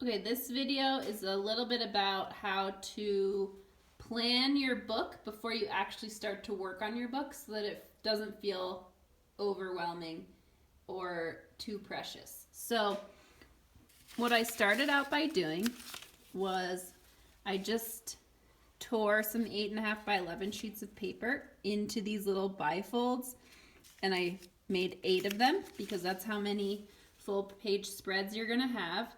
Okay, this video is a little bit about how to plan your book before you actually start to work on your book so that it doesn't feel overwhelming or too precious. So, what I started out by doing was I just tore some 8.5 by 11 sheets of paper into these little bifolds, and I made 8 of them because that's how many full page spreads you're gonna have.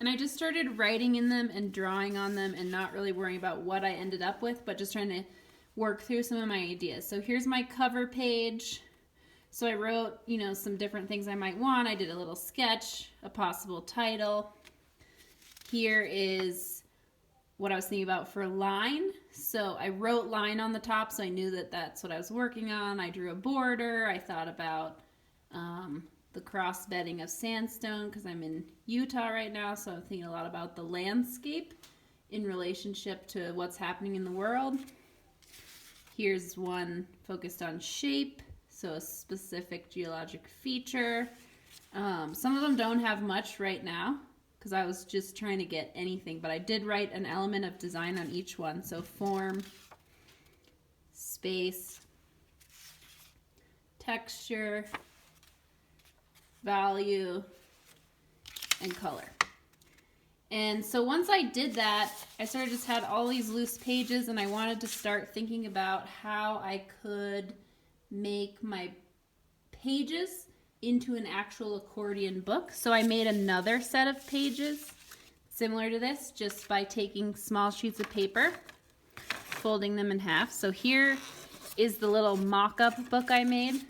And I just started writing in them and drawing on them and not really worrying about what I ended up with, but just trying to work through some of my ideas. So here's my cover page. So I wrote, some different things I might want. I did a little sketch, a possible title. Here is what I was thinking about for line. So I wrote line on the top, so I knew that that's what I was working on. I drew a border. I thought about the cross bedding of sandstone because I'm in Utah right now, so I'm thinking a lot about the landscape in relationship to what's happening in the world. Here's one focused on shape, so a specific geologic feature. Some of them don't have much right now because I was just trying to get anything, but I did write an element of design on each one. So form, space, texture, value, and color. And so once I did that, I sort of just had all these loose pages, and I wanted to start thinking about how I could make my pages into an actual accordion book. So I made another set of pages similar to this just by taking small sheets of paper, folding them in half. So here is the little mock-up book I made.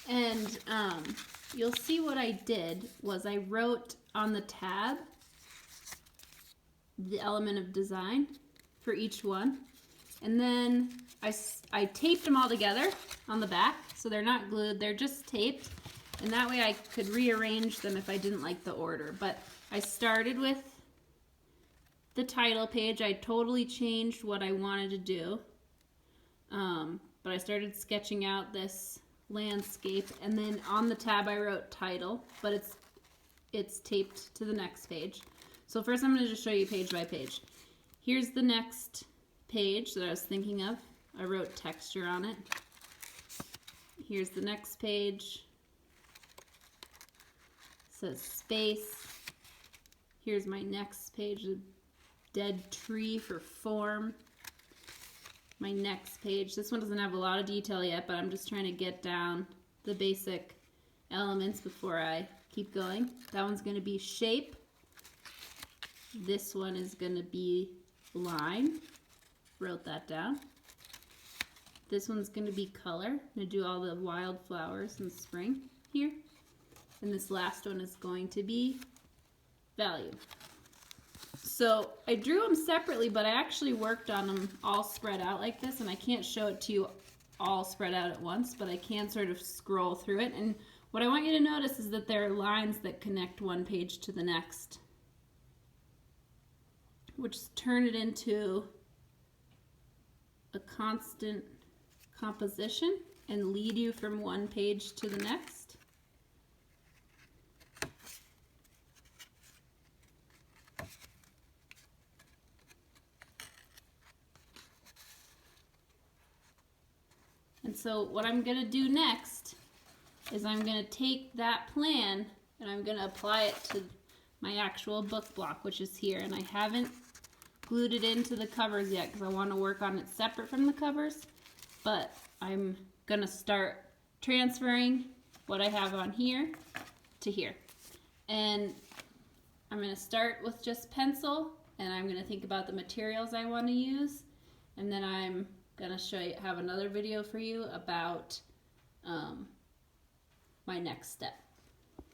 And you'll see what I did was I wrote on the tab the element of design for each one. And then I taped them all together on the back, so they're not glued, they're just taped. And that way I could rearrange them if I didn't like the order. But I started with the title page. I totally changed what I wanted to do. But I started sketching out this landscape, and then on the tab I wrote title, but it's taped to the next page. So first I'm going to just show you page by page. Here's the next page that I was thinking of. I wrote texture on it. Here's the next page. It says space. Here's my next page, a dead tree for form. My next page, this one doesn't have a lot of detail yet, but I'm just trying to get down the basic elements before I keep going. That one's going to be shape. This one is going to be line. Wrote that down. This one's going to be color. I'm going to do all the wildflowers in spring here. And this last one is going to be value. So I drew them separately, but I actually worked on them all spread out like this, and I can't show it to you all spread out at once, but I can sort of scroll through it. And what I want you to notice is that there are lines that connect one page to the next, which turn it into a constant composition and lead you from one page to the next. And so what I'm going to do next is I'm going to take that plan and I'm going to apply it to my actual book block, which is here. And I haven't glued it into the covers yet because I want to work on it separate from the covers. But I'm going to start transferring what I have on here to here. And I'm going to start with just pencil, and I'm going to think about the materials I want to use. And then I'm going to have another video for you about my next step.